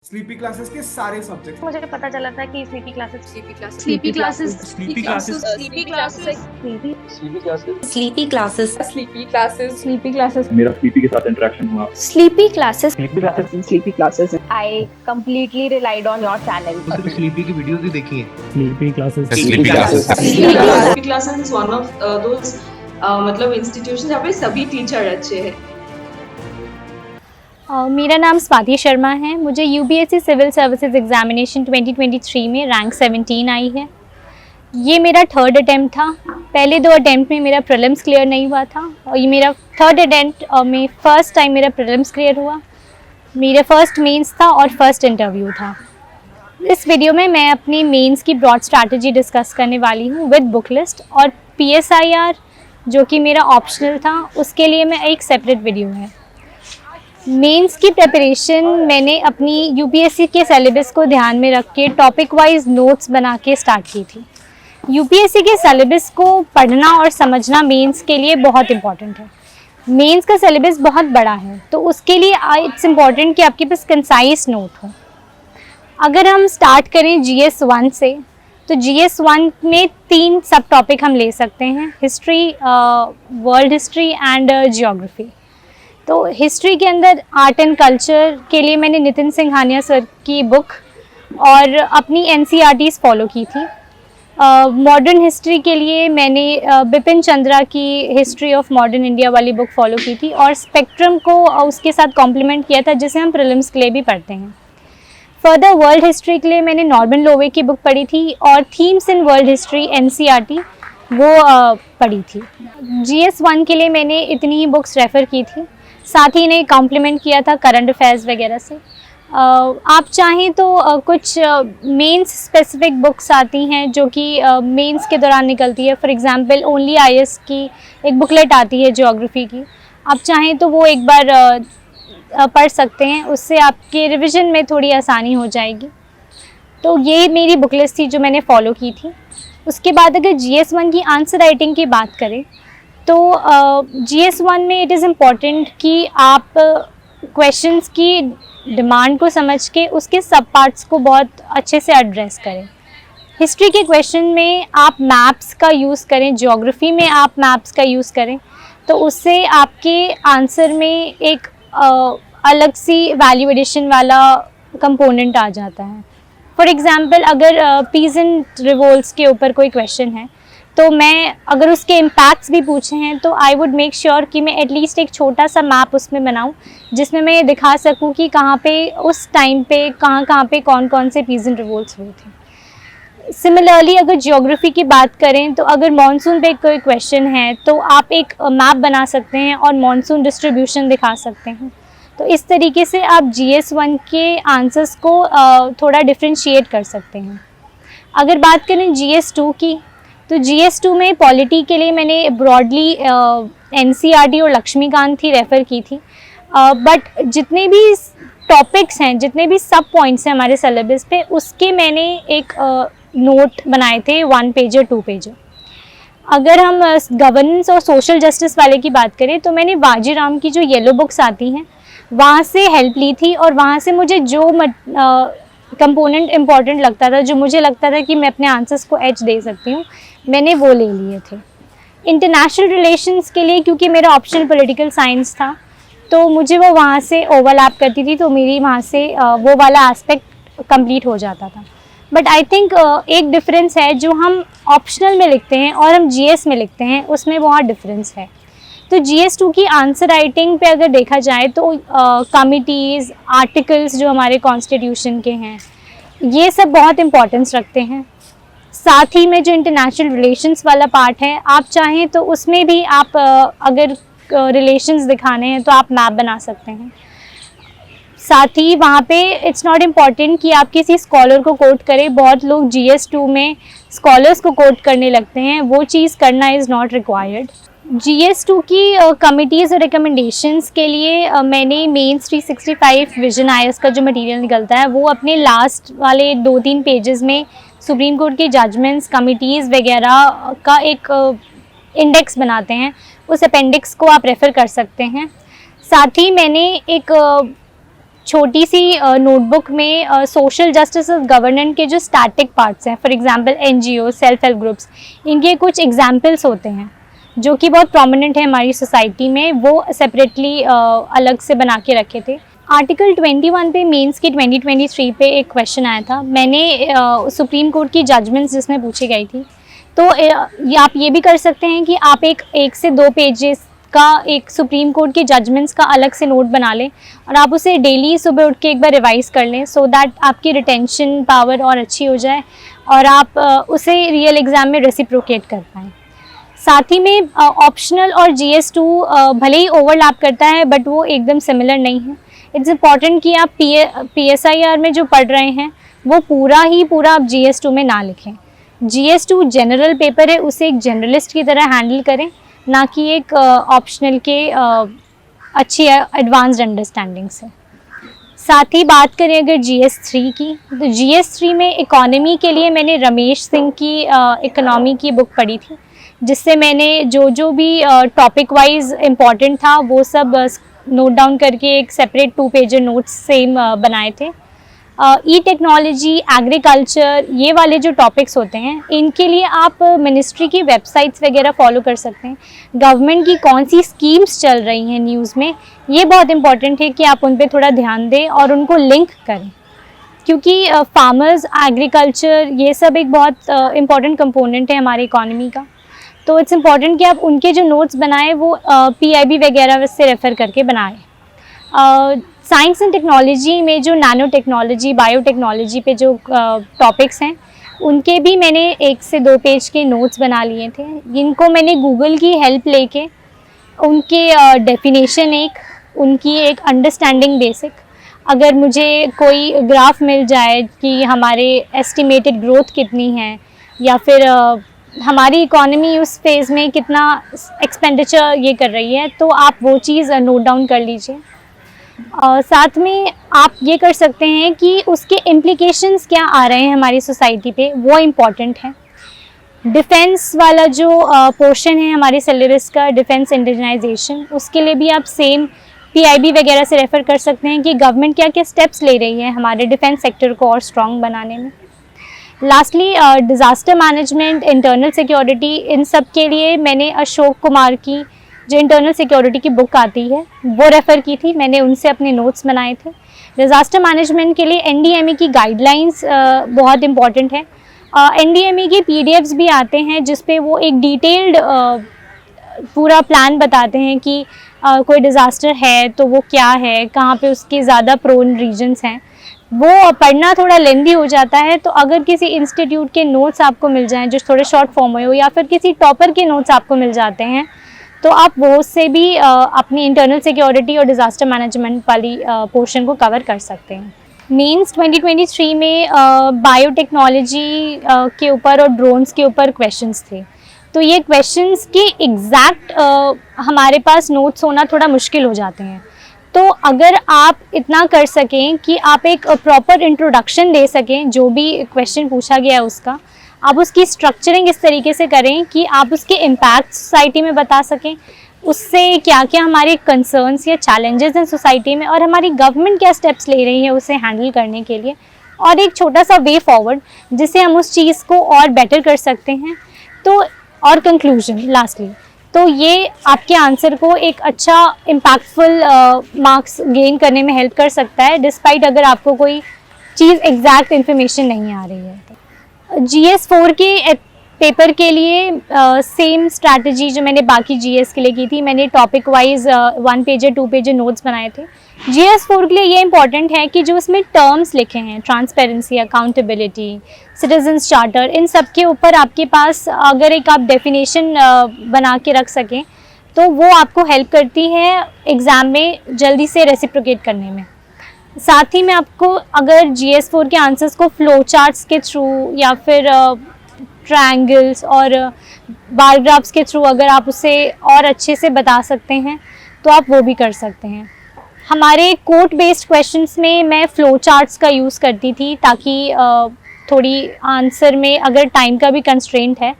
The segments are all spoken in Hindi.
स्लीपी क्लासेस के सारे सब्जेक्ट मुझे पता चला था कि sleepy classes sleepy classes sleepy classes sleepy classes sleepy classes sleepy classes sleepy classes sleepy classes sleepy classes मेरा स्लीपी के साथ इंटरेक्शन हुआ। Sleepy classes sleepy classes I completely relied on your channel. Sleepy की वीडियोस भी देखी है। Sleepy classes sleepy classes is one of those मतलब इंस्टीट्यूशन जहाँ पे सभी टीचर अच्छे हैं। मेरा नाम स्वाति शर्मा है। मुझे यूपीएससी सिविल सर्विसेज एग्जामिनेशन 2023 में रैंक 17 आई है। ये मेरा थर्ड अटैम्प्ट था। पहले दो अटैम्प्ट में मेरा प्रीलिम्स क्लियर नहीं हुआ था और ये मेरा थर्ड अटैम्प्ट में फर्स्ट टाइम मेरा प्रीलिम्स क्लियर हुआ। मेरा फर्स्ट मेंस था और फर्स्ट इंटरव्यू था। इस वीडियो में मैं अपनी मेंस की ब्रॉड स्ट्रैटेजी डिस्कस करने वाली हूँ विद बुक लिस्ट, और PSIR जो कि मेरा ऑप्शनल था उसके लिए मैं एक सेपरेट वीडियो है। मेंस की प्रिपरेशन मैंने अपनी यूपीएससी के सिलेबस को ध्यान में रख के टॉपिक वाइज नोट्स बना के स्टार्ट की थी। यूपीएससी के सिलेबस को पढ़ना और समझना मेंस के लिए बहुत इम्पॉर्टेंट है। मेंस का सिलेबस बहुत बड़ा है तो उसके लिए इट्स इम्पॉर्टेंट कि आपके पास कंसाइज नोट हो। अगर हम स्टार्ट करें GS 1 से, तो GS 1 में 3 सब टॉपिक हम ले सकते हैं: history, world history and geography. तो हिस्ट्री के अंदर आर्ट एंड कल्चर के लिए मैंने नितिन सिंघानिया सर की बुक और अपनी NCERTs फॉलो की थी। मॉडर्न हिस्ट्री के लिए मैंने बिपिन चंद्रा की हिस्ट्री ऑफ मॉडर्न इंडिया वाली बुक फॉलो की थी और स्पेक्ट्रम को उसके साथ कॉम्प्लीमेंट किया था, जिसे हम प्रीलिम्स के लिए भी पढ़ते हैं। फर्दर वर्ल्ड हिस्ट्री के लिए मैंने नॉर्मन लोवे की बुक पढ़ी थी और themes in world history NCERT वो पढ़ी थी। GS 1 के लिए मैंने इतनी ही बुक्स रेफ़र की थी, साथ ही इन्हें कॉम्प्लीमेंट किया था करंट अफेयर्स वगैरह से। आप चाहें तो कुछ मेंस स्पेसिफिक बुक्स आती हैं जो कि मेंस के दौरान निकलती है। फॉर एग्जांपल ओनली IS की एक बुकलेट आती है ज्योग्राफी की, आप चाहें तो वो एक बार पढ़ सकते हैं, उससे आपके रिवीजन में थोड़ी आसानी हो जाएगी। तो ये मेरी बुक लिस्ट थी जो मैंने फॉलो की थी। उसके बाद अगर GS 1 की आंसर राइटिंग की बात करें तो GS 1 में इट इज़ इम्पॉर्टेंट कि आप क्वेश्चंस की डिमांड को समझ के उसके सब पार्ट्स को बहुत अच्छे से एड्रेस करें। हिस्ट्री के क्वेश्चन में आप मैप्स का यूज़ करें, ज्योग्राफी में आप मैप्स का यूज़ करें, तो उससे आपके आंसर में एक अलग सी वैल्यू एडिशन वाला कंपोनेंट आ जाता है। फॉर एग्ज़ाम्पल अगर पीजेंट रिवोल्ट्स के ऊपर कोई क्वेश्चन है तो मैं अगर उसके इम्पैक्ट्स भी पूछे हैं तो आई वुड मेक श्योर कि मैं एटलीस्ट एक छोटा सा मैप उसमें बनाऊं जिसमें मैं ये दिखा सकूं कि कहाँ पे उस टाइम पे कहाँ पे कौन कौन से पीजेंट रिवोल्ट्स हुए थे। सिमिलरली अगर ज्योग्राफी की बात करें तो अगर मॉनसून पे कोई क्वेश्चन है तो आप एक मैप बना सकते हैं और मॉनसून डिस्ट्रीब्यूशन दिखा सकते हैं। तो इस तरीके से आप GS 1 के आंसर्स को थोड़ा डिफ्रेंशिएट कर सकते हैं। अगर बात करें GS 2 की, तो GS 2 में पॉलिटी के लिए मैंने ब्रॉडली NCERT और लक्ष्मीकांत ही रेफ़र की थी, बट जितने भी टॉपिक्स हैं, जितने भी सब पॉइंट्स हैं हमारे सिलेबस पे, उसके मैंने एक नोट बनाए थे 1 पेजर 2 पेजर। अगर हम गवर्नेंस और सोशल जस्टिस वाले की बात करें तो मैंने वाजीराम की जो येलो बुक्स आती हैं वहाँ से हेल्प ली थी और वहाँ से मुझे जो कंपोनेंट इम्पॉर्टेंट लगता था, जो मुझे लगता था कि मैं अपने आंसर्स को एज दे सकती हूँ, मैंने वो ले लिए थे। इंटरनेशनल रिलेशंस के लिए क्योंकि मेरा ऑप्शनल पॉलिटिकल साइंस था तो मुझे वो वहाँ से ओवरलैप करती थी, तो मेरी वहाँ से वो वाला एस्पेक्ट कंप्लीट हो जाता था। बट आई थिंक एक डिफरेंस है, जो हम ऑप्शनल में लिखते हैं और हम GS में लिखते हैं उसमें बहुत डिफरेंस है। तो GS 2 की आंसर राइटिंग पे अगर देखा जाए तो कमिटीज़, आर्टिकल्स जो हमारे कॉन्स्टिट्यूशन के हैं, ये सब बहुत इम्पोर्टेंस रखते हैं। साथ ही में जो इंटरनेशनल रिलेशंस वाला पार्ट है, आप चाहें तो उसमें भी आप अगर रिलेशंस दिखाने हैं तो आप मैप बना सकते हैं। साथ ही वहाँ पे इट्स नॉट इम्पॉर्टेंट कि आप किसी स्कॉलर को कोट करें। बहुत लोग GS 2 में स्कॉलर्स को कोट करने लगते हैं, वो चीज़ करना इज़ नॉट रिक्वायर्ड। GS 2 की कमिटीज़ और रिकमेंडेशंस के लिए मैंने मेंस 365 विजन IS का जो मटेरियल निकलता है वो अपने लास्ट वाले 2-3 पेजेस में सुप्रीम कोर्ट की जजमेंट्स, कमिटीज़ वगैरह का एक इंडेक्स बनाते हैं, उस अपेंडिक्स को आप रेफ़र कर सकते हैं। साथ ही मैंने एक छोटी सी नोटबुक में सोशल जस्टिस और गवर्नेंस के जो स्टैटिक पार्ट्स हैं, for example NGO, self help groups, इनके कुछ एग्जांपल्स होते हैं जो कि बहुत प्रोमिनेंट है हमारी सोसाइटी में, वो सेपरेटली अलग से बना के रखे थे। आर्टिकल 21 पे मेंस की 2023 पे एक क्वेश्चन आया था। मैंने सुप्रीम कोर्ट की जजमेंट्स जिसमें पूछी गई थी, तो आप ये भी कर सकते हैं कि आप एक से 2 पेजेस का एक सुप्रीम कोर्ट की जजमेंट्स का अलग से नोट बना लें और आप उसे डेली सुबह उठ के एक बार रिवाइज़ कर लें, सो दैट आपकी रिटेंशन पावर और अच्छी हो जाए और आप उसे रियल एग्ज़ाम में रेसिप्रोकेट कर पाएँ। साथ ही में ऑप्शनल और GS2 भले ही ओवरलैप करता है बट वो एकदम सिमिलर नहीं है। इट्स इम्पॉर्टेंट कि आप PSIR में जो पढ़ रहे हैं वो पूरा आप GS2 में ना लिखें। GS2 जनरल पेपर है, उसे एक जनरलिस्ट की तरह हैंडल करें, ना कि एक ऑप्शनल के अच्छी एडवांस्ड अंडरस्टैंडिंग से। साथ ही बात करें अगर GS3 की, तो GS3 में इकोनॉमी के लिए मैंने रमेश सिंह की इकोनॉमी की बुक पढ़ी थी, जिससे मैंने जो भी टॉपिक वाइज इम्पॉर्टेंट था वो सब नोट डाउन करके एक सेपरेट 2 पेजर नोट्स सेम बनाए थे। ई टेक्नोलॉजी, एग्रीकल्चर, ये वाले जो टॉपिक्स होते हैं इनके लिए आप मिनिस्ट्री की वेबसाइट्स वगैरह फॉलो कर सकते हैं। गवर्नमेंट की कौन सी स्कीम्स चल रही हैं न्यूज़ में, ये बहुत इंपॉर्टेंट है कि आप उन पे थोड़ा ध्यान दें और उनको लिंक करें, क्योंकि फार्मर्स, एग्रीकल्चर, ये सब एक बहुत इम्पॉर्टेंट कंपोनेंट है हमारी इकॉनमी का। तो इट्स इम्पॉर्टेंट कि आप उनके जो नोट्स बनाएं वो PIB वगैरह से रेफ़र करके बनाएं। साइंस एंड टेक्नोलॉजी में जो नैनो टेक्नोलॉजी, बायोटेक्नोलॉजी पे जो टॉपिक्स हैं उनके भी मैंने 1 से 2 पेज के नोट्स बना लिए थे। इनको मैंने गूगल की हेल्प लेके उनके डेफिनेशन, उनकी एक अंडरस्टैंडिंग बेसिक, अगर मुझे कोई ग्राफ मिल जाए कि हमारे एस्टिमेटेड ग्रोथ कितनी है या फिर हमारी इकॉनमी उस फेज़ में कितना एक्सपेंडिचर ये कर रही है, तो आप वो चीज़ नोट डाउन कर लीजिए। साथ में आप ये कर सकते हैं कि उसके इम्प्लीकेशंस क्या आ रहे हैं हमारी सोसाइटी पे, वो इम्पॉर्टेंट है। डिफेंस वाला जो पोर्शन है हमारे सिलेबस का, डिफेंस इंडिजनाइजेशन, उसके लिए भी आप सेम PIB वगैरह से रेफ़र कर सकते हैं कि गवर्नमेंट क्या क्या स्टेप्स ले रही है हमारे डिफेंस सेक्टर को और स्ट्रॉन्ग बनाने में। Lastly disaster management, internal security, इन सब के लिए मैंने अशोक कुमार की जो इंटरनल सिक्योरिटी की बुक आती है वो रेफ़र की थी, मैंने उनसे अपने नोट्स बनाए थे। डिज़ास्टर मैनेजमेंट के लिए NDMA की गाइडलाइंस बहुत इम्पॉर्टेंट है। NDMA के PDFs भी आते हैं जिस पे वो एक डिटेल्ड पूरा प्लान बताते हैं कि कोई डिज़ास्टर है तो वो क्या है, कहाँ पे उसके ज़्यादा प्रोन रीजन्स हैं। वो पढ़ना थोड़ा लेंदी हो जाता है, तो अगर किसी इंस्टीट्यूट के नोट्स आपको मिल जाएं जो थोड़े शॉर्ट फॉर्म में हो, या फिर किसी टॉपर के नोट्स आपको मिल जाते हैं, तो आप वो से भी अपनी इंटरनल सिक्योरिटी और डिज़ास्टर मैनेजमेंट वाली पोर्शन को कवर कर सकते हैं। मेंस 2023 में बायोटेक्नोलॉजी के ऊपर और ड्रोन्स के ऊपर क्वेश्चंस थे, तो ये क्वेश्चंस की एग्जैक्ट हमारे पास नोट्स होना थोड़ा मुश्किल हो जाते हैं। तो अगर आप इतना कर सकें कि आप एक प्रॉपर इंट्रोडक्शन दे सकें जो भी क्वेश्चन पूछा गया है उसका, आप उसकी स्ट्रक्चरिंग इस तरीके से करें कि आप उसके इम्पैक्ट सोसाइटी में बता सकें, उससे क्या क्या हमारे कंसर्न्स या चैलेंजेस हैं सोसाइटी में और हमारी गवर्नमेंट क्या स्टेप्स ले रही है उसे हैंडल करने के लिए, और एक छोटा सा वे फॉरवर्ड जिससे हम उस चीज़ को और बेटर कर सकते हैं। तो और कंक्लूजन लास्टली, तो ये आपके आंसर को एक अच्छा इम्पैक्टफुल मार्क्स गेन करने में हेल्प कर सकता है, डिस्पाइट अगर आपको कोई चीज़ एग्जैक्ट इन्फॉर्मेशन नहीं आ रही है। GS4 के पेपर के लिए सेम स्ट्रैटेजी जो मैंने बाकी GS के लिए की थी, मैंने topic wise 1 pager 2 pager notes बनाए थे। GS4 के लिए ये इंपॉर्टेंट है कि जो उसमें टर्म्स लिखे हैं, ट्रांसपेरेंसी, अकाउंटेबिलिटी, सिटीजन्स चार्टर, इन सब के ऊपर आपके पास अगर एक आप डेफिनेशन बना के रख सकें तो वो आपको हेल्प करती है एग्ज़ाम में जल्दी से रेसिप्रोकेट करने में। साथ ही में आपको अगर GS4 के आंसर्स को फ्लो चार्ट्स के थ्रू या फिर ट्रायंगल्स और बार ग्राफ्स के थ्रू अगर आप उसे और अच्छे से बता सकते हैं तो आप वो भी कर सकते हैं। हमारे कोट बेस्ड क्वेश्चंस में मैं फ्लो चार्ट्स का यूज़ करती थी ताकि थोड़ी आंसर में अगर टाइम का भी कंस्ट्रेंट है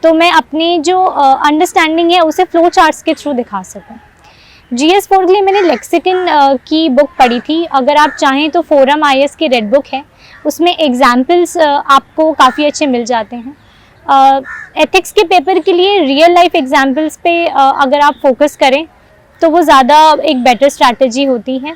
तो मैं अपनी जो अंडरस्टैंडिंग है उसे फ्लो चार्ट्स के थ्रू दिखा सकूं। GS 4 के लिए मैंने लेक्सिकन की बुक पढ़ी थी। अगर आप चाहें तो फोरम IS की रेड बुक है, उसमें एग्जाम्पल्स आपको काफ़ी अच्छे मिल जाते हैं। एथिक्स के पेपर के लिए रियल लाइफ एग्जाम्पल्स पे अगर आप फोकस करें तो वो ज़्यादा एक बेटर स्ट्रैटेजी होती है।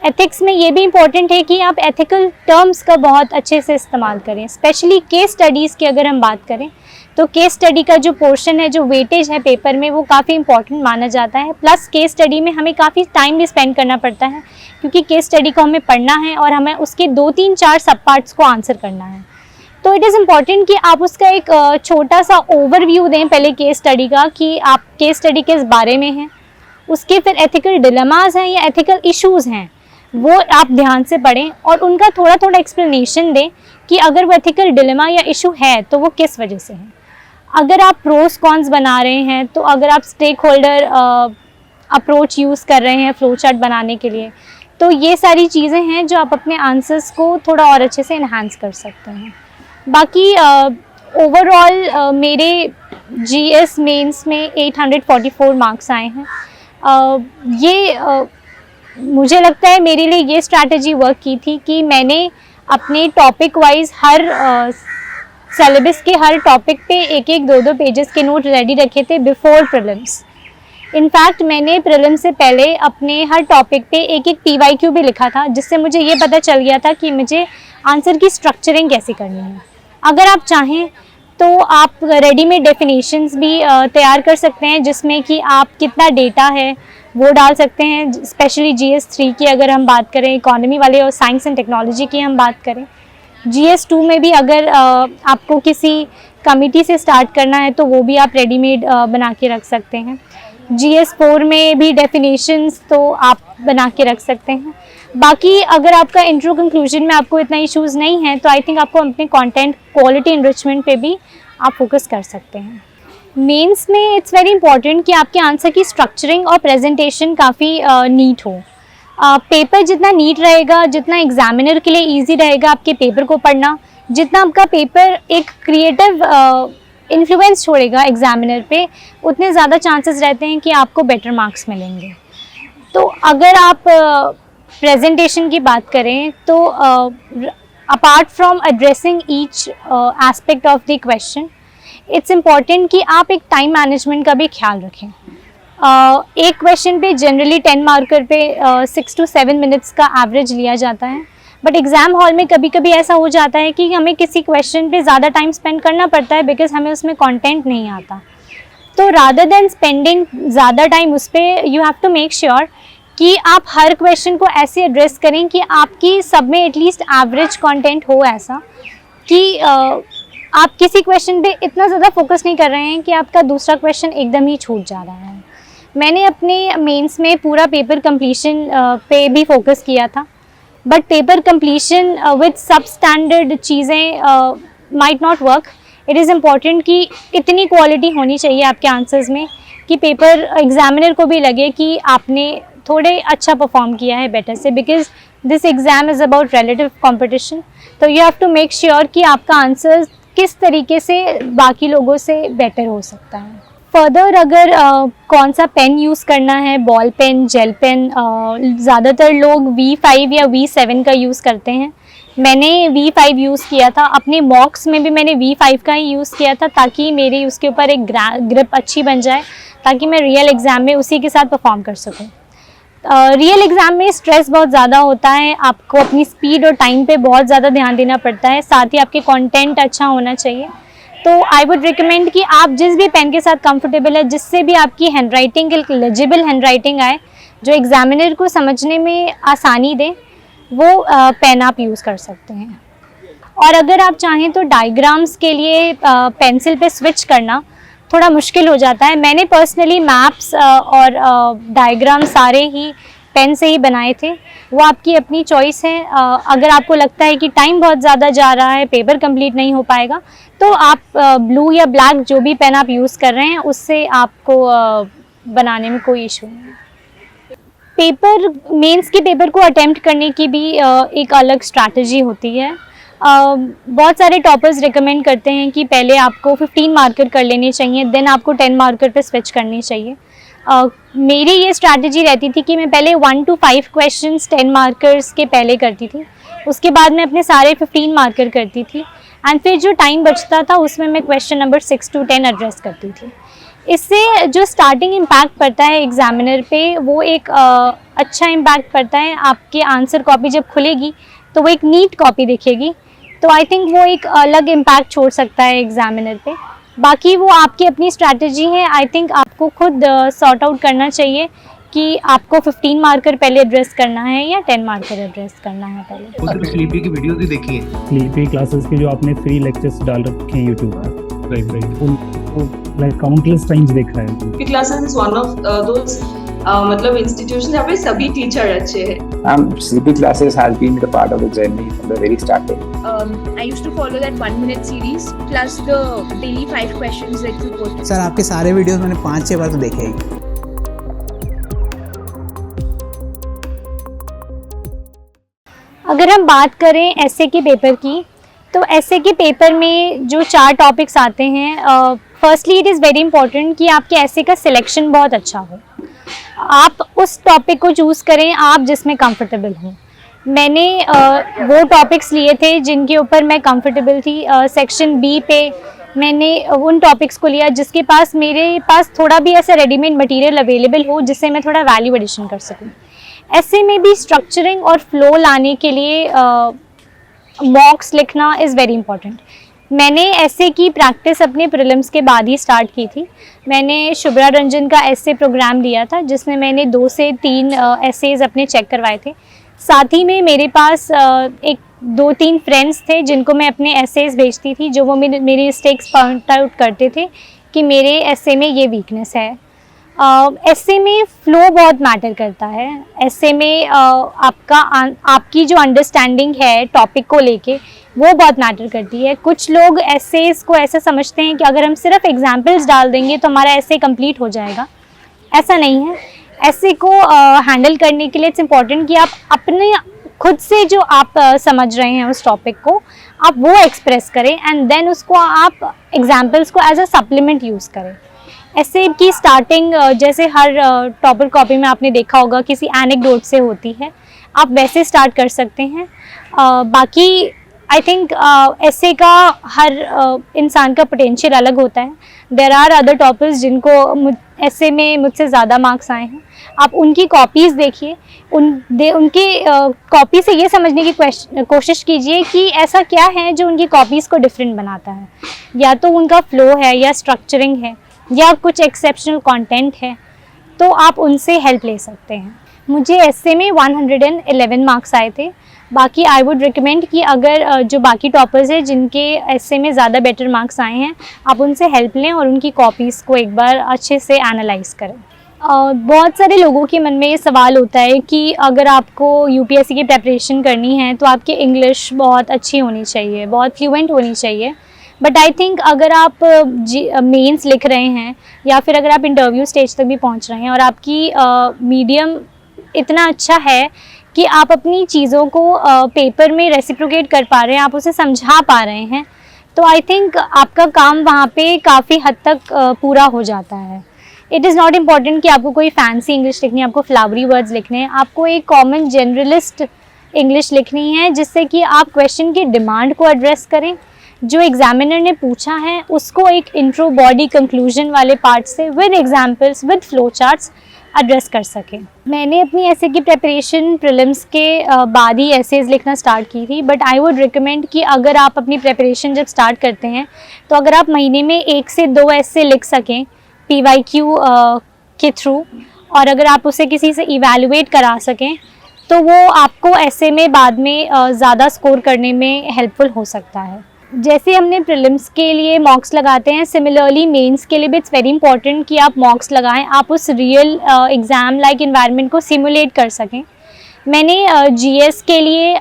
एथिक्स में ये भी इम्पॉर्टेंट है कि आप एथिकल टर्म्स का बहुत अच्छे से इस्तेमाल करें। स्पेशली केस स्टडीज़ की अगर हम बात करें तो केस स्टडी का जो पोर्शन है, जो वेटेज है पेपर में, वो काफ़ी इंपॉर्टेंट माना जाता है। प्लस केस स्टडी में हमें काफ़ी टाइम भी स्पेंड करना पड़ता है, क्योंकि केस स्टडी को हमें पढ़ना है और हमें उसके 2-3-4 सब पार्ट्स को आंसर करना है। तो इट इज़ इम्पॉर्टेंट कि आप उसका एक छोटा सा ओवरव्यू दें पहले केस स्टडी का, कि आप केस स्टडी किस बारे में हैं, उसके फिर एथिकल डिलेमास हैं या एथिकल इश्यूज़ हैं वो आप ध्यान से पढ़ें और उनका थोड़ा थोड़ा एक्सप्लेनेशन दें कि अगर वो एथिकल डिलेमा या इशू है तो वो किस वजह से है। अगर आप प्रोस कॉन्स बना रहे हैं, तो अगर आप स्टेक होल्डर अप्रोच यूज़ कर रहे हैं फ्लो चार्ट बनाने के लिए, तो ये सारी चीज़ें हैं जो आप अपने आंसर्स को थोड़ा और अच्छे से इन्हांस कर सकते हैं। बाकी ओवरऑल मेरे GS मेंस में 844 मार्क्स आए हैं। मुझे लगता है मेरे लिए ये स्ट्रैटेजी वर्क की थी कि मैंने अपने टॉपिक वाइज हर सिलेबस के हर टॉपिक पे 1-1, 2-2 पेजेस के नोट रेडी रखे थे बिफोर प्रीलिम्स। इनफैक्ट मैंने प्रीलिम से पहले अपने हर टॉपिक पे 1-1 PYQ भी लिखा था, जिससे मुझे ये पता चल गया था कि मुझे आंसर की स्ट्रक्चरिंग कैसे करनी है। अगर आप चाहें तो आप रेडीमेड डेफिनेशंस भी तैयार कर सकते हैं, जिसमें कि आप कितना डेटा है वो डाल सकते हैं। स्पेशली GS 3 की अगर हम बात करें, इकोनॉमी वाले और साइंस एंड टेक्नोलॉजी की हम बात करें, GS 2 में भी अगर आपको किसी कमिटी से स्टार्ट करना है तो वो भी आप रेडीमेड बना के रख सकते हैं। GS 4 में भी डेफिनेशंस तो आप बना के रख सकते हैं। बाकी अगर आपका इंट्रो कंक्लूजन में आपको इतना इश्यूज़ नहीं है तो आई थिंक आपको अपने कंटेंट क्वालिटी इनरिचमेंट पे भी आप फोकस कर सकते हैं। मेंस में इट्स वेरी इंपॉर्टेंट कि आपके आंसर की स्ट्रक्चरिंग और प्रेजेंटेशन काफ़ी नीट हो। पेपर जितना नीट रहेगा, जितना एग्जामिनर के लिए इजी रहेगा आपके पेपर को पढ़ना, जितना आपका पेपर एक क्रिएटिव इन्फ्लुएंस छोड़ेगा एग्जामिनर पे, उतने ज़्यादा चांसेस रहते हैं कि आपको बेटर मार्क्स मिलेंगे। तो अगर आप प्रेजेंटेशन की बात करें तो apart from addressing each aspect of the question, it's important कि आप एक टाइम मैनेजमेंट का भी ख्याल रखें। एक क्वेश्चन पे जनरली 10 मार्कर पे 6 to 7 मिनट्स का एवरेज लिया जाता है, बट एग्ज़ाम हॉल में कभी कभी ऐसा हो जाता है कि हमें किसी क्वेश्चन पे ज़्यादा टाइम स्पेंड करना पड़ता है बिकॉज हमें उसमें कंटेंट नहीं आता। तो रादर देन स्पेंडिंग ज़्यादा टाइम उस पर, you have to make sure कि आप हर क्वेश्चन को ऐसे एड्रेस करें कि आपकी सब में एटलीस्ट एवरेज कंटेंट हो, ऐसा कि आप किसी क्वेश्चन पे इतना ज़्यादा फोकस नहीं कर रहे हैं कि आपका दूसरा क्वेश्चन एकदम ही छूट जा रहा है। मैंने अपने मेंस में पूरा पेपर कंप्लीशन पे भी फोकस किया था, बट पेपर कंप्लीशन विद सब स्टैंडर्ड चीज़ें might not work. It is important कि इतनी क्वालिटी होनी चाहिए आपके आंसर्स में कि पेपर एग्जामिनर को भी लगे कि आपने थोड़े अच्छा परफॉर्म किया है बेटर से, because this exam is about relative competition. तो you have to make sure कि आपका आंसर किस तरीके से बाकी लोगों से बेटर हो सकता है। फर्दर अगर कौन सा पेन यूज़ करना है, बॉल पेन, जेल पेन, ज़्यादातर लोग V5 या V7 का यूज़ करते हैं। मैंने V5 यूज़ किया था, अपने मॉक्स में भी मैंने V5 का ही यूज़ किया था ताकि मेरी उसके ऊपर एक ग्रिप अच्छी बन जाए, ताकि मैं रियल एग्ज़ाम में उसी के साथ परफॉर्म कर सकूँ। रियल एग्ज़ाम में स्ट्रेस बहुत ज़्यादा होता है, आपको अपनी स्पीड और टाइम पे बहुत ज़्यादा ध्यान देना पड़ता है, साथ ही आपके कंटेंट अच्छा होना चाहिए। तो आई वुड रिकमेंड कि आप जिस भी पेन के साथ कंफर्टेबल है, जिससे भी आपकी हैंडराइटिंग एक लेजिबल हैंडराइटिंग आए, जो एग्जामिनर को समझने में आसानी दे, वो पेन आप यूज़ कर सकते हैं। और अगर आप चाहें तो डायग्राम्स के लिए पेंसिल पे स्विच करना थोड़ा मुश्किल हो जाता है। मैंने पर्सनली मैप्स और डायग्राम सारे ही पेन से ही बनाए थे, वो आपकी अपनी चॉइस है। अगर आपको लगता है कि टाइम बहुत ज़्यादा जा रहा है, पेपर कंप्लीट नहीं हो पाएगा, तो आप ब्लू या ब्लैक जो भी पेन आप यूज़ कर रहे हैं उससे आपको बनाने में कोई इशू नहीं है। पेपर मेंस के पेपर को अटेम्प्ट करने की भी एक अलग स्ट्रैटेजी होती है। बहुत सारे टॉपर्स रिकमेंड करते हैं कि पहले आपको 15 मार्कर कर लेने चाहिए, देन आपको 10 मार्कर पे स्विच करनी चाहिए। मेरी ये स्ट्रैटेजी रहती थी कि मैं पहले 1 to 5 क्वेश्चंस 10 मार्कर्स के पहले करती थी, उसके बाद मैं अपने सारे 15 मार्कर करती थी, एंड फिर जो टाइम बचता था उसमें मैं क्वेश्चन नंबर 6 to 10 एड्रेस करती थी। इससे जो स्टार्टिंग इम्पैक्ट पड़ता है एग्जामिनर पे, वो एक अच्छा इम्पैक्ट पड़ता है। आपके आंसर कॉपी जब खुलेगी तो वो एक नीट कॉपी दिखेगी, तो आई थिंक वो एक अलग इम्पैक्ट छोड़ सकता है एग्जामिनर पे। बाकी वो आपकी अपनी स्ट्रैटेजी है, आई थिंक आपको खुद सॉर्ट आउट करना चाहिए कि आपको 15 मार्कर पहले एड्रेस करना है या 10 मार्कर एड्रेस करना है पहले। खुद स्लीपी की वीडियो भी देखी है, स्लीपी क्लासेस के जो आपने फ्री लेक्चर्स डाल रखे हैं यूट्यूब पर, राइट, उनको लाइक काउंटलेस टाइम्स देखा है। Sleepy classes is one of those मतलब इंस्टीट्यूशन जहाँ पे सभी टीचर अच्छे हैं। Sleepy classes has been a part of the journey from the very starting. I used to follow that 1-minute series plus the daily 5 questions that you put. Sir आपके सारे वीडियोस मैंने 5-6 बार तो देखे ही। अगर हम बात करें एसए के पेपर की, तो एसए के पेपर में जो 4 टॉपिक्स आते हैं, firstly it is very important कि आपके एसए का सिलेक्शन बहुत अच्छा हो। आप उस टॉपिक को चूज़ करें आप जिसमें कंफर्टेबल हो। मैंने वो टॉपिक्स लिए थे जिनके ऊपर मैं कंफर्टेबल थी। सेक्शन बी पे मैंने उन टॉपिक्स को लिया जिसके पास मेरे पास थोड़ा भी ऐसा रेडीमेड मटेरियल अवेलेबल हो जिससे मैं थोड़ा वैल्यू एडिशन कर सकूं। ऐसे में भी स्ट्रक्चरिंग और फ्लो लाने के लिए मॉक्स लिखना इज़ वेरी इंपॉर्टेंट। मैंने ऐसे की प्रैक्टिस अपने प्रीलिम्स के बाद ही स्टार्ट की थी। मैंने शुभ्रा रंजन का ऐसे प्रोग्राम दिया था जिसमें मैंने 2 से 3 ऐसेज अपने चेक करवाए थे। साथ ही में मेरे पास एक 2-3 फ्रेंड्स थे जिनको मैं अपने ऐसेज भेजती थी, जो वो मेरी मिस्टेक्स पॉइंट आउट करते थे कि मेरे ऐसे में ये वीकनेस है। ऐसे में फ़्लो बहुत मैटर करता है। ऐसे में आपकी जो अंडरस्टैंडिंग है टॉपिक को लेके वो बहुत मैटर करती है। कुछ लोग ऐसेस को ऐसा समझते हैं कि अगर हम सिर्फ एग्जाम्पल्स डाल देंगे तो हमारा ऐसे कंप्लीट हो जाएगा। ऐसा नहीं है। ऐसे को हैंडल करने के लिए इट्स इम्पॉर्टेंट कि आप अपने खुद से जो आप समझ रहे हैं उस टॉपिक को आप वो एक्सप्रेस करें, एंड देन उसको आप एग्जाम्पल्स को एज अ सप्लीमेंट यूज़ करें। ऐसे की स्टार्टिंग जैसे हर टॉपर कॉपी में आपने देखा होगा किसी एनेक्डोट से होती है, आप वैसे स्टार्ट कर सकते हैं। बाकी आई थिंक ऐसे का हर इंसान का पोटेंशियल अलग होता है। देयर आर अदर टॉपर्स जिनको ऐसे में मुझसे ज़्यादा मार्क्स आए हैं। आप उनकी कॉपीज़ देखिए, उनकी कॉपी से ये समझने की कोशिश कीजिए कि ऐसा क्या है जो उनकी कॉपीज़ को डिफरेंट बनाता है। या तो उनका फ्लो है, या स्ट्रक्चरिंग है, या कुछ एक्सेप्शनल कंटेंट है, तो आप उनसे हेल्प ले सकते हैं। मुझे ऐसे में 111 मार्क्स आए थे। बाकी आई वुड रिकमेंड कि अगर जो बाकी टॉपर्स हैं जिनके ऐसे में ज़्यादा बेटर मार्क्स आए हैं, आप उनसे हेल्प लें और उनकी कॉपीज़ को एक बार अच्छे से एनालाइज करें। बहुत सारे लोगों के मन में ये सवाल होता है कि अगर आपको यूपीएससी की प्रेपरेशन करनी है तो आपकी इंग्लिश बहुत अच्छी होनी चाहिए, बहुत फ्लुएंट होनी चाहिए। बट आई थिंक अगर आप मेंस लिख रहे हैं या फिर अगर आप इंटरव्यू स्टेज तक भी पहुंच रहे हैं और आपकी मीडियम इतना अच्छा है कि आप अपनी चीज़ों को पेपर में रेसिप्रोकेट कर पा रहे हैं, आप उसे समझा पा रहे हैं, तो आई थिंक आपका काम वहाँ पे काफ़ी हद तक पूरा हो जाता है। इट इज़ नॉट इम्पॉर्टेंट कि आपको कोई फैंसी इंग्लिश लिखनी है, आपको फ्लावरी वर्ड्स लिखने हैं, आपको एक कॉमन जनरलिस्ट इंग्लिश लिखनी है जिससे कि आप क्वेश्चन की डिमांड को एड्रेस करें, जो एग्जामिनर ने पूछा है उसको एक इंट्रो बॉडी कंक्लूजन वाले पार्ट से with examples with flow charts address कर सकें। मैंने अपनी ऐसे की प्रेपरेशन प्रीलिम्स के बाद ही ऐसेज लिखना स्टार्ट की थी, बट आई वुड रिकमेंड कि अगर आप अपनी प्रेपरेशन जब स्टार्ट करते हैं तो अगर आप महीने में 1 से 2 ऐसे लिख सकें PYQ के थ्रू, और अगर आप उसे किसी से इवैल्यूएट करा सकें तो वो आपको ऐसे में बाद में ज़्यादा स्कोर करने में हेल्पफुल हो सकता है। जैसे हमने प्रीलिम्स के लिए मॉक्स लगाते हैं, सिमिलरली मेंस के लिए भी इट्स वेरी इंपॉर्टेंट कि आप मॉक्स लगाएं, आप उस रियल एग्ज़ाम लाइक इन्वायरमेंट को सिमुलेट कर सकें। मैंने GS के लिए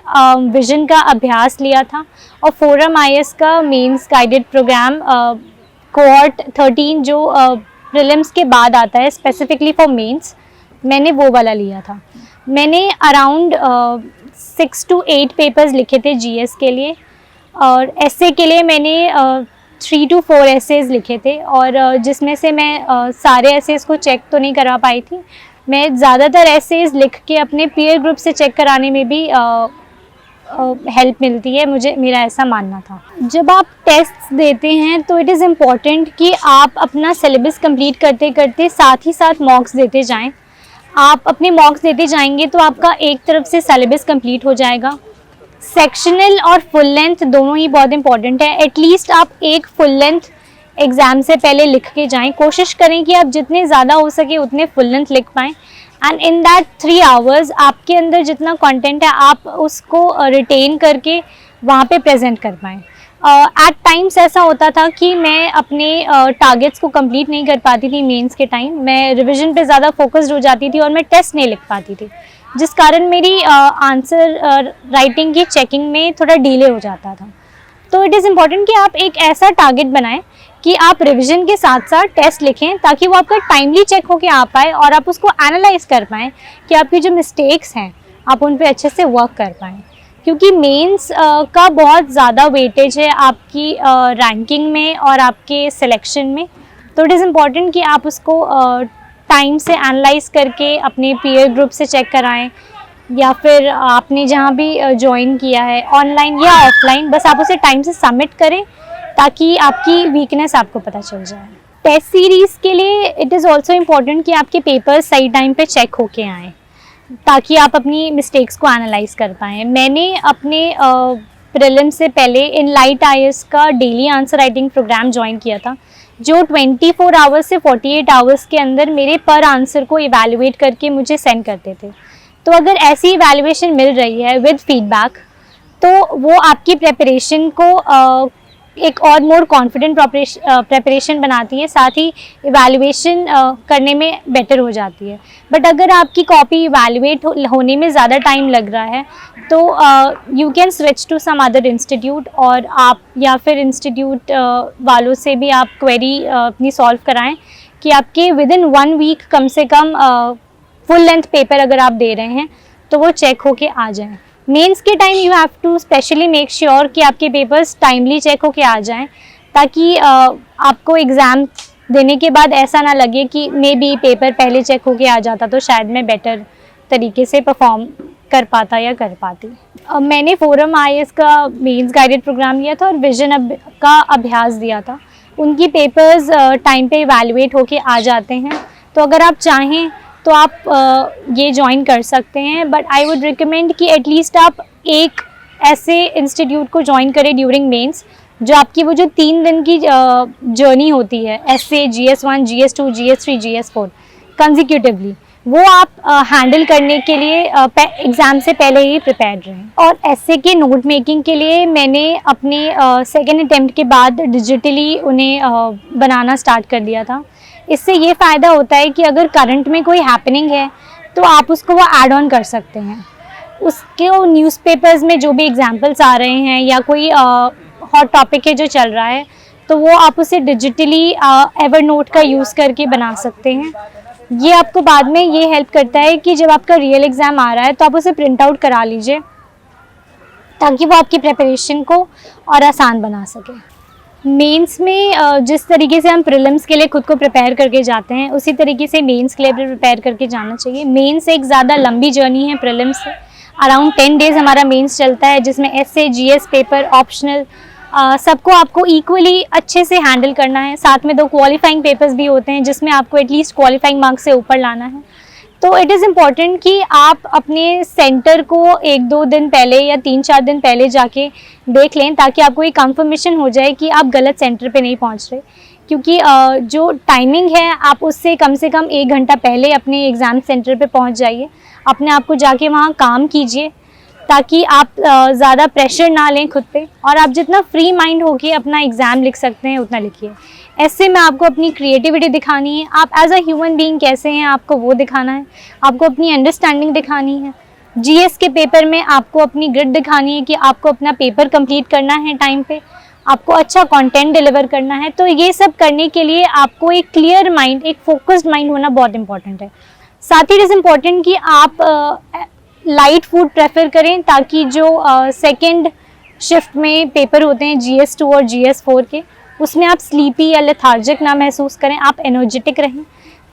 विजन का अभ्यास लिया था और फोरम IS का मेंस गाइडेड प्रोग्राम कोहॉर्ट 13 जो प्रीलिम्स के बाद आता है स्पेसिफिकली फॉर मेंस, मैंने वो वाला लिया था। मैंने अराउंड 6 to 8 पेपर्स लिखे थे GS के लिए, और ऐसे के लिए मैंने 3 to 4 एसेज लिखे थे और जिसमें से मैं सारे एसेज को चेक तो नहीं करा पाई थी। मैं ज़्यादातर एसेज लिख के अपने पीयर ग्रुप से चेक कराने में भी हेल्प मिलती है, मेरा ऐसा मानना था। जब आप टेस्ट देते हैं तो इट इज़ इम्पॉर्टेंट कि आप अपना सिलेबस कंप्लीट करते करते साथ ही साथ मॉक्स देते जाएं। आप अपने मॉक्स देते जाएंगे तो आपका एक तरफ से सिलेबस कंप्लीट हो जाएगा। सेक्शनल और फुल लेंथ दोनों ही बहुत इंपॉर्टेंट है। एटलीस्ट आप एक फुल लेंथ एग्ज़ाम से पहले लिख के जाएं। कोशिश करें कि आप जितने ज़्यादा हो सके उतने फुल लेंथ लिख पाएँ एंड इन दैट 3 आवर्स आपके अंदर जितना कंटेंट है आप उसको रिटेन करके वहाँ पे प्रेजेंट कर पाएँ। एट टाइम्स ऐसा होता था कि मैं अपने टारगेट्स को कंप्लीट नहीं कर पाती थी मेंस के टाइम। मैं रिवीजन पे ज़्यादा फोकस्ड हो जाती थी और मैं टेस्ट नहीं लिख पाती थी, जिस कारण मेरी आंसर राइटिंग की चेकिंग में थोड़ा डिले हो जाता था। तो इट इज़ इम्पॉर्टेंट कि आप एक ऐसा टारगेट बनाएं कि आप रिवीजन के साथ साथ टेस्ट लिखें ताकि वो आपका टाइमली चेक होके आ पाए और आप उसको एनालाइज कर पाएँ कि आपकी जो मिस्टेक्स हैं आप उन पे अच्छे से वर्क कर पाएँ। क्योंकि मेंस का बहुत ज़्यादा वेटेज है आपकी रैंकिंग में और आपके सिलेक्शन में। तो इट इज़ इम्पॉर्टेंट कि आप उसको टाइम से एनालाइज करके अपने पीयर ग्रुप से चेक कराएं या फिर आपने जहाँ भी ज्वाइन किया है ऑनलाइन या ऑफलाइन, बस आप उसे टाइम से सबमिट करें ताकि आपकी वीकनेस आपको पता चल जाए। टेस्ट सीरीज़ के लिए इट इज़ ऑल्सो इम्पॉर्टेंट कि आपके पेपर्स सही टाइम पे चेक होके आएँ ताकि आप अपनी मिस्टेक्स को एनालाइज कर पाएँ। मैंने अपने प्रीलिम से पहले इनलाइट IAS का daily answer writing program join किया था, जो 24 आवर्स से 48 आवर्स के अंदर मेरे पर आंसर को इवैल्यूएट करके मुझे सेंड करते थे। तो अगर ऐसी इवैल्यूएशन मिल रही है विद फीडबैक तो वो आपकी प्रेपरेशन को एक और मोर कॉन्फिडेंट प्रेपरेशन बनाती है, साथ ही इवैल्यूएशन करने में बेटर हो जाती है। बट अगर आपकी कॉपी इवैल्यूएट होने में ज़्यादा टाइम लग रहा है तो you can switch to some other institute और आप या फिर इंस्टीट्यूट वालों से भी आप क्वेरी अपनी सॉल्व कराएं कि आपके विद इन 1 वीक कम से कम फुल लेंथ पेपर अगर आप दे रहे हैं तो वो चेक होके आ जाएं। मेंस के time you have to specially make sure कि आपके पेपर्स टाइमली चेक होके आ जाएं ताकि आपको एग्ज़ाम देने के बाद ऐसा ना लगे कि मे बी पेपर पहले चेक होके आ जाता तो शायद मैं बेटर तरीके से परफॉर्म कर पाता या कर पाती। मैंने फोरम IAS का मेंस गाइडेड प्रोग्राम लिया था और विजन का अभ्यास दिया था। उनकी पेपर्स टाइम पे इवैल्यूएट होके आ जाते हैं, तो अगर आप चाहें तो आप ये ज्वाइन कर सकते हैं। बट आई वुड रिकमेंड कि एटलीस्ट आप एक ऐसे इंस्टीट्यूट को ज्वाइन करें ड्यूरिंग मेंस जो आपकी वो जो 3 दिन की जर्नी होती है essay, GS1, GS2, GS3, GS4 consecutively, वो आप हैंडल करने के लिए एग्ज़ाम से पहले ही प्रिपेयर्ड रहें। और essay के नोट मेकिंग के लिए मैंने अपने सेकेंड अटैम्प्ट के बाद डिजिटली उन्हें बनाना स्टार्ट कर दिया था। इससे ये फ़ायदा होता है कि अगर करंट में कोई हैपनिंग है तो आप उसको वो ऐड ऑन कर सकते हैं। उसके न्यूज़पेपर्स में जो भी एग्जांपल्स आ रहे हैं या कोई हॉट टॉपिक है जो चल रहा है तो वो आप उसे डिजिटली एवरनोट का यूज़ करके बना सकते हैं। ये आपको बाद में ये हेल्प करता है कि जब आपका रियल एग्ज़ाम आ रहा है तो आप उसे प्रिंट आउट करा लीजिए ताकि वो आपकी प्रिपरेशन को और आसान बना सके। मेंस में जिस तरीके से हम प्रीलिम्स के लिए खुद को प्रिपेयर करके जाते हैं उसी तरीके से मेंस के लिए भी प्रिपेयर करके जाना चाहिए। मेंस एक ज़्यादा लंबी जर्नी है प्रीलिम्स से। अराउंड 10 डेज़ हमारा मेंस चलता है जिसमें essay, GS पेपर, ऑप्शनल सबको आपको इक्वली अच्छे से हैंडल करना है। साथ में 2 क्वालिफाइंग पेपर्स भी होते हैं जिसमें आपको एटलीस्ट क्वालिफाइंग मार्क्स से ऊपर लाना है। तो इट इज़ इम्पॉर्टेंट कि आप अपने सेंटर को 1-2 दिन पहले या 3-4 दिन पहले जाके देख लें ताकि आपको एक कंफर्मेशन हो जाए कि आप गलत सेंटर पे नहीं पहुंच रहे। क्योंकि जो टाइमिंग है आप उससे कम से कम 1 घंटा पहले अपने एग्ज़ाम सेंटर पे पहुंच जाइए। अपने आप को जाके वहाँ काम कीजिए ताकि आप ज़्यादा प्रेशर ना लें खुद पे और आप जितना फ्री माइंड होके अपना एग्ज़ाम लिख सकते हैं उतना लिखिए। ऐसे में आपको अपनी क्रिएटिविटी दिखानी है, आप एज अ ह्यूमन बीइंग कैसे हैं आपको वो दिखाना है, आपको अपनी अंडरस्टैंडिंग दिखानी है। GS के पेपर में आपको अपनी ग्रिड दिखानी है कि आपको अपना पेपर कंप्लीट करना है टाइम पे, आपको अच्छा कंटेंट डिलीवर करना है। तो ये सब करने के लिए आपको एक क्लियर माइंड, एक फोकस्ड माइंड होना बहुत इंपॉर्टेंट है। साथ ही इट इज़ इम्पॉर्टेंट कि आप लाइट फूड प्रेफर करें ताकि जो सेकेंड शिफ्ट में पेपर होते हैं GS2 और GS4 के उसमें आप स्लीपी या लेथार्जिक ना महसूस करें, आप एनर्जेटिक रहें।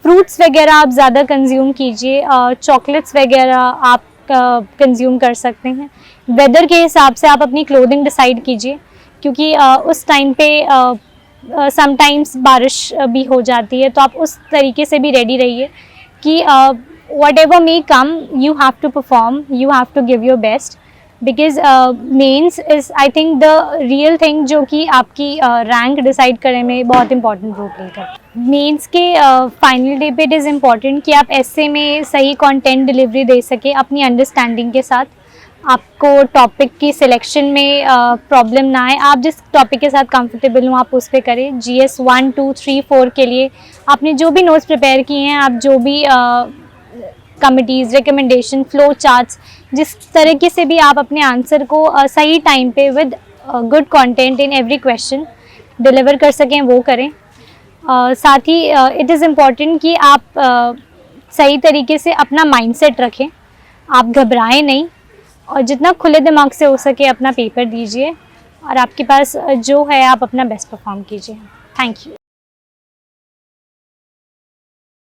फ्रूट्स वगैरह आप ज़्यादा कंज्यूम कीजिए, चॉकलेट्स वगैरह आप कंज्यूम कर सकते हैं। वेदर के हिसाब से आप अपनी क्लोथिंग डिसाइड कीजिए, क्योंकि उस टाइम पे समटाइम्स बारिश भी हो जाती है, तो आप उस तरीके से भी रेडी रहिए कि whatever may come, you have to perform, you have to give your best, because mains is I think the real thing जो कि आपकी रैंक डिसाइड करने में बहुत इंपॉर्टेंट रोल प्ले करता है। मेंस के फाइनल डे पे इट इज़ इम्पॉर्टेंट कि आप ऐसे में सही कंटेंट डिलीवरी दे सके अपनी अंडरस्टैंडिंग के साथ। आपको टॉपिक की सिलेक्शन में प्रॉब्लम ना आए, आप जिस टॉपिक के साथ कंफर्टेबल हो आप उस पर करें। GS 1, 2, 3, 4 के लिए आपने जो भी नोट्स प्रिपेयर किए हैं, आप जो भी कमिटीज़, रिकमेंडेशन, फ्लो चार्ट्स, जिस तरीके से भी आप अपने आंसर को सही टाइम पे with good content in every question deliver कर सकें वो करें। साथ ही इट इज़ इम्पॉर्टेंट कि आप सही तरीके से अपना माइंडसेट रखें, आप घबराएं नहीं और जितना खुले दिमाग से हो सके अपना पेपर दीजिए और आपके पास जो है आप अपना बेस्ट परफॉर्म कीजिए। Thank you.